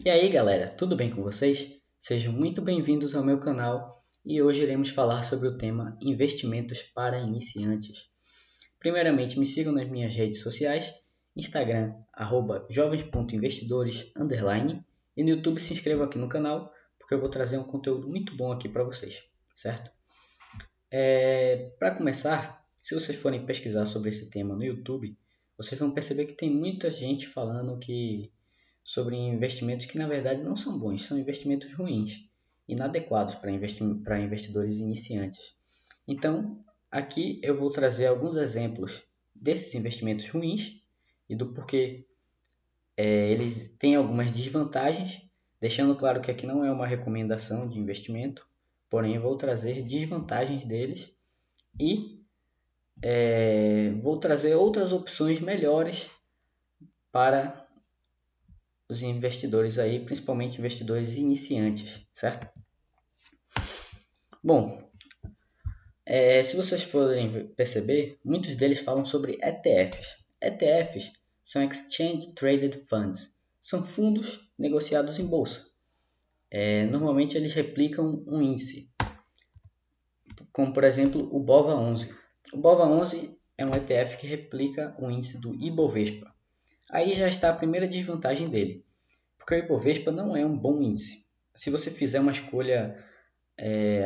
E aí galera, tudo bem com vocês? Sejam muito bem-vindos ao meu canal e hoje iremos falar sobre o tema investimentos para iniciantes. Primeiramente, me sigam nas minhas redes sociais, Instagram, @jovens.investidores_, e no YouTube se inscrevam aqui no canal, porque eu vou trazer um conteúdo muito bom aqui para vocês, certo? Para começar, se vocês forem pesquisar sobre esse tema no YouTube, vocês vão perceber que tem muita gente falando sobre investimentos que na verdade não são bons, são investimentos ruins, inadequados para investidores iniciantes. Então, aqui eu vou trazer alguns exemplos desses investimentos ruins e do porquê eles têm algumas desvantagens, deixando claro que aqui não é uma recomendação de investimento, porém vou trazer desvantagens deles e vou trazer outras opções melhores para os investidores aí, principalmente investidores iniciantes, certo? Bom, se vocês forem perceber, muitos deles falam sobre ETFs. ETFs são Exchange Traded Funds, são fundos negociados em bolsa. Normalmente eles replicam um índice, como por exemplo o BOVA11. O BOVA11 é um ETF que replica o índice do Ibovespa. Aí já está a primeira desvantagem dele, porque o Ibovespa não é um bom índice. Se você fizer uma escolha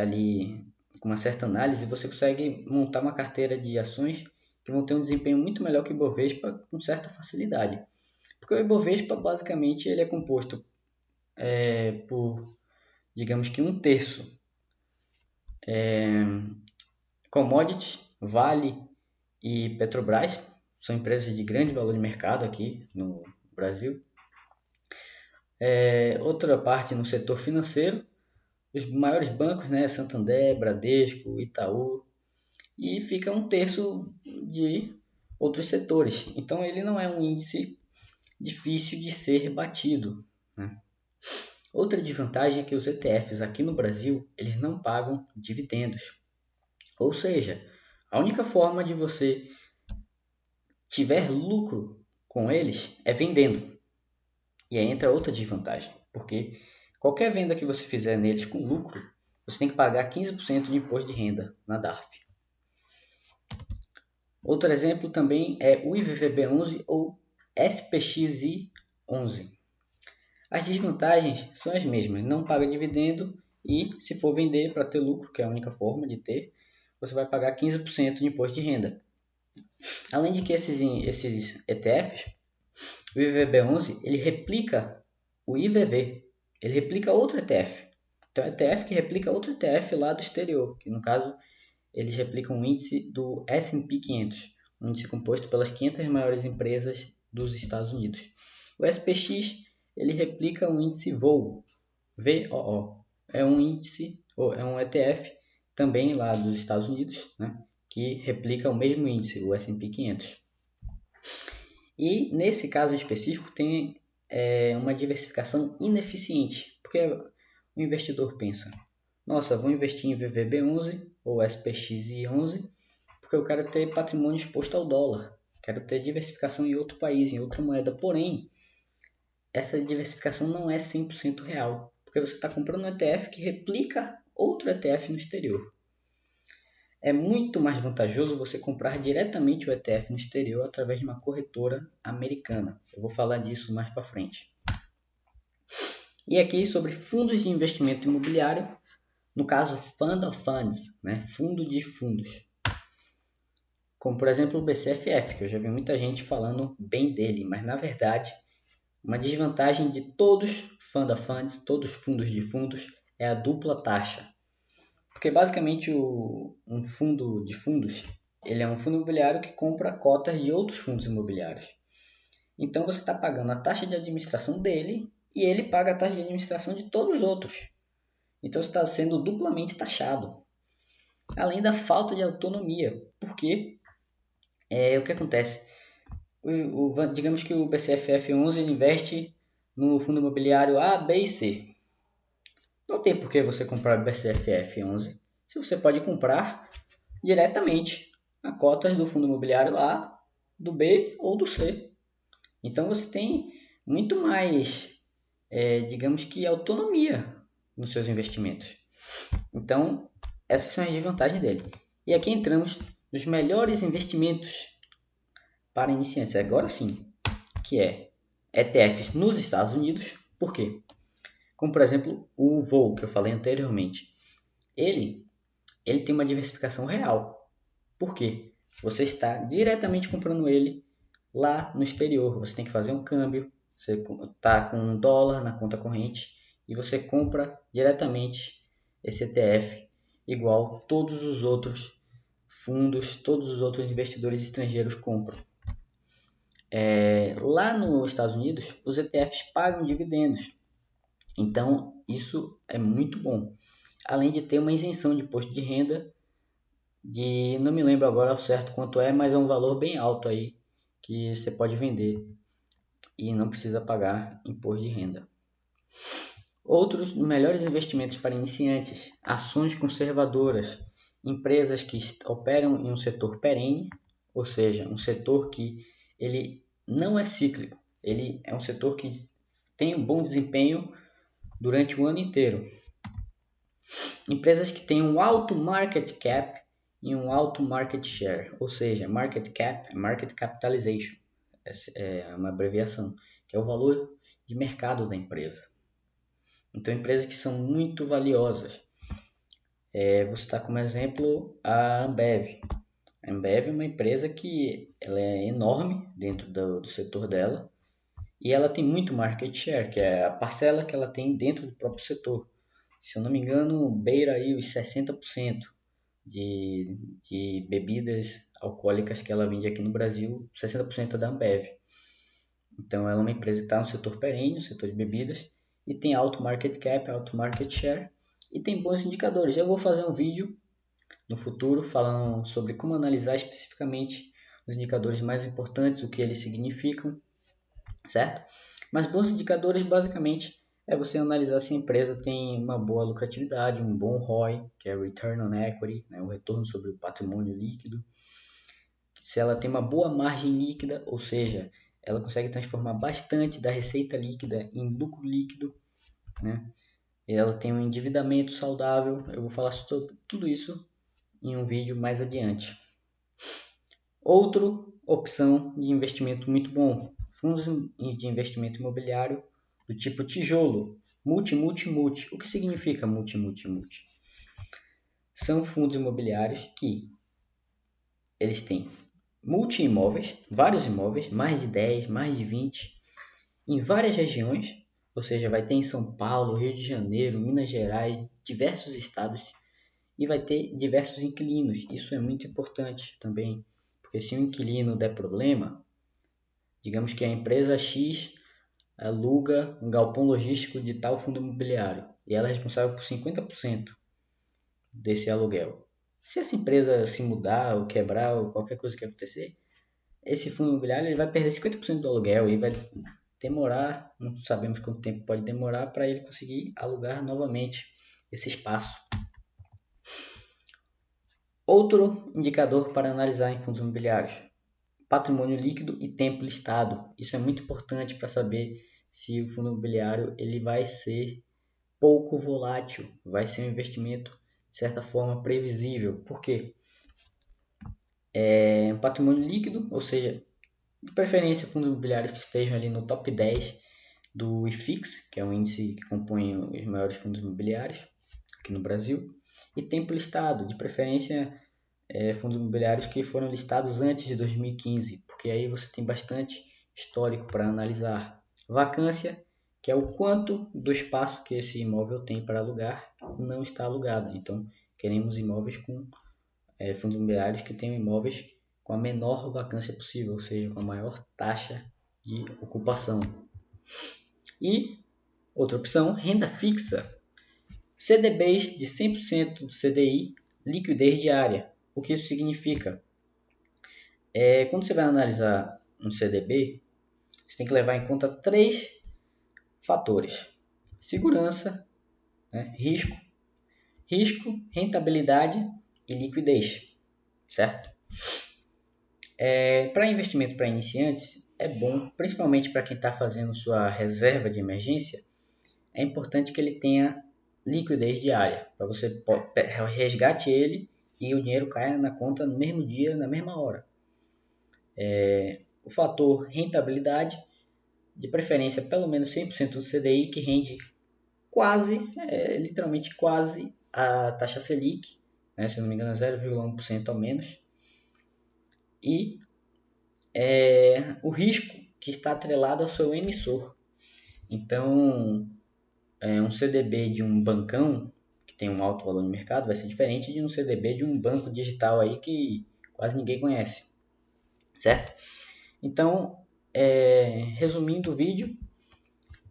ali com uma certa análise, você consegue montar uma carteira de ações que vão ter um desempenho muito melhor que o Ibovespa com certa facilidade. Porque o Ibovespa basicamente ele é composto por, digamos que um terço commodities, Vale e Petrobras, são empresas de grande valor de mercado aqui no Brasil. Outra parte no setor financeiro, os maiores bancos, né, Santander, Bradesco, Itaú, e fica um terço de outros setores. Então ele não é um índice difícil de ser batido, né? Outra desvantagem é que os ETFs aqui no Brasil eles não pagam dividendos. Ou seja, a única forma de você tiver lucro com eles é vendendo. E aí entra outra desvantagem, porque qualquer venda que você fizer neles com lucro, você tem que pagar 15% de imposto de renda na DARF. Outro exemplo também é o IVVB11 ou SPXI11. As desvantagens são as mesmas, não paga dividendo e se for vender para ter lucro, que é a única forma de ter, você vai pagar 15% de imposto de renda. Além de que esses ETFs, o IVVB11, ele replica o IVV, ele replica outro ETF. Então, ETF que replica outro ETF lá do exterior, que no caso eles replicam o índice do S&P 500, um índice composto pelas 500 maiores empresas dos Estados Unidos. O SPX ele replica o índice VOO, VOO, é um ETF também lá dos Estados Unidos, né, que replica o mesmo índice, o S&P 500. E nesse caso específico tem uma diversificação ineficiente, porque o investidor pensa: nossa, vou investir em VVB11 ou SPXI11 porque eu quero ter patrimônio exposto ao dólar, quero ter diversificação em outro país, em outra moeda. Porém, essa diversificação não é 100% real, porque você está comprando um ETF que replica outro ETF no exterior. É muito mais vantajoso você comprar diretamente o ETF no exterior através de uma corretora americana. Eu vou falar disso mais para frente. E aqui sobre fundos de investimento imobiliário, no caso Fund of Funds, né? Fundo de fundos. Como por exemplo o BCFF, que eu já vi muita gente falando bem dele, mas na verdade uma desvantagem de todos Fund of Funds, todos fundos de fundos, é a dupla taxa. Porque basicamente um fundo de fundos, ele é um fundo imobiliário que compra cotas de outros fundos imobiliários. Então você está pagando a taxa de administração dele e ele paga a taxa de administração de todos os outros. Então você está sendo duplamente taxado. Além da falta de autonomia. Porque o que acontece? Digamos que o BCFF11 investe no fundo imobiliário A, B e C. Não tem por que você comprar o BCFF11 se você pode comprar diretamente a cotas do fundo imobiliário A, do B ou do C. Então você tem muito mais digamos que autonomia nos seus investimentos. Então, essas são as desvantagens dele. E aqui entramos nos melhores investimentos para iniciantes. Agora sim, que é ETFs nos Estados Unidos. Por quê? Como, por exemplo, o VOO, que eu falei anteriormente. Ele tem uma diversificação real. Por quê? Você está diretamente comprando ele lá no exterior. Você tem que fazer um câmbio, você está com $1 na conta corrente e você compra diretamente esse ETF, igual todos os outros fundos, todos os outros investidores estrangeiros compram. Lá nos Estados Unidos, os ETFs pagam dividendos, então isso é muito bom. Além de ter uma isenção de imposto de renda, não me lembro agora ao certo quanto é, mas é um valor bem alto aí que você pode vender e não precisa pagar imposto de renda. Outros melhores investimentos para iniciantes: ações conservadoras, empresas que operam em um setor perene, ou seja, um setor que ele não é cíclico, ele é um setor que tem um bom desempenho durante o ano inteiro. Empresas que têm um alto market cap e um alto market share, ou seja, market cap, market capitalization, essa é uma abreviação, que é o valor de mercado da empresa. Então, empresas que são muito valiosas. Vou citar como exemplo a Ambev. A Ambev é uma empresa que ela é enorme dentro do setor dela e ela tem muito market share, que é a parcela que ela tem dentro do próprio setor. Se eu não me engano, beira aí os 60% de bebidas alcoólicas que ela vende aqui no Brasil, 60% é da Ambev. Então, ela é uma empresa que está no setor perene, no setor de bebidas, e tem alto market cap, alto market share, e tem bons indicadores. Eu vou fazer um vídeo no futuro falando sobre como analisar especificamente os indicadores mais importantes, o que eles significam, certo? Mas bons indicadores basicamente é você analisar se a empresa tem uma boa lucratividade, um bom ROI, que é Return on Equity, né, o retorno sobre o patrimônio líquido, se ela tem uma boa margem líquida, ou seja, ela consegue transformar bastante da receita líquida em lucro líquido, né? Ela tem um endividamento saudável. Eu vou falar sobre tudo isso em um vídeo mais adiante. Outra opção de investimento muito bom, fundos de investimento imobiliário do tipo tijolo, multi. O que significa multi? São fundos imobiliários que eles têm multi-imóveis, vários imóveis, mais de 10, mais de 20, em várias regiões, ou seja, vai ter em São Paulo, Rio de Janeiro, Minas Gerais, diversos estados, e vai ter diversos inquilinos. Isso é muito importante também, porque se um inquilino der problema, digamos que a empresa X aluga um galpão logístico de tal fundo imobiliário, e ela é responsável por 50% desse aluguel. Se essa empresa se mudar ou quebrar ou qualquer coisa que acontecer, esse fundo imobiliário ele vai perder 50% do aluguel e vai demorar, não sabemos quanto tempo pode demorar para ele conseguir alugar novamente esse espaço. Outro indicador para analisar em fundos imobiliários: patrimônio líquido e tempo listado. Isso é muito importante para saber se o fundo imobiliário ele vai ser pouco volátil, vai ser um investimento de certa forma previsível. Por quê? Um patrimônio líquido, ou seja, de preferência fundos imobiliários que estejam ali no top 10 do IFIX, que é o índice que compõe os maiores fundos imobiliários aqui no Brasil, e tempo listado, de preferência fundos imobiliários que foram listados antes de 2015, porque aí você tem bastante histórico para analisar. Vacância, que é o quanto do espaço que esse imóvel tem para alugar não está alugado. Então, queremos imóveis com fundos imobiliários que tenham imóveis com a menor vacância possível, ou seja, com a maior taxa de ocupação. E outra opção, renda fixa, CDBs de 100% do CDI, liquidez diária. O que isso significa? Quando você vai analisar um CDB, você tem que levar em conta 3 fatores: segurança, né, risco, rentabilidade e liquidez, certo? Para investimento para iniciantes, é bom, principalmente para quem está fazendo sua reserva de emergência, é importante que ele tenha liquidez diária, para você resgate ele e o dinheiro caia na conta no mesmo dia, na mesma hora. O fator rentabilidade, de preferência pelo menos 100% do CDI, que rende literalmente quase a taxa Selic, né, se não me engano 0,1% ao menos. E o risco que está atrelado ao seu emissor. Então, um CDB de um bancão, que tem um alto valor no mercado, vai ser diferente de um CDB de um banco digital aí que quase ninguém conhece, certo? Então, resumindo o vídeo,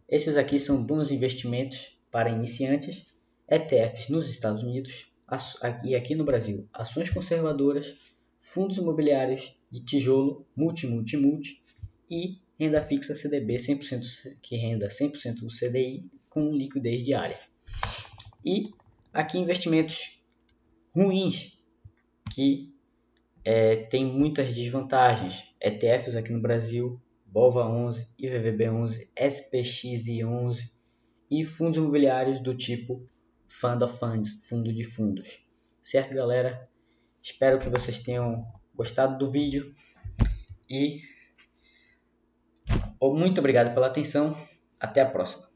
esses aqui são bons investimentos para iniciantes, ETFs nos Estados Unidos e aqui no Brasil, ações conservadoras, fundos imobiliários de tijolo, multi e renda fixa CDB 100%, que renda 100% do CDI com liquidez diária. E aqui investimentos ruins que tem muitas desvantagens. ETFs aqui no Brasil, BOVA11, IVVB11, SPXI11 e fundos imobiliários do tipo Fund of Funds, fundo de fundos. Certo, galera? Espero que vocês tenham gostado do vídeo e muito obrigado pela atenção. Até a próxima.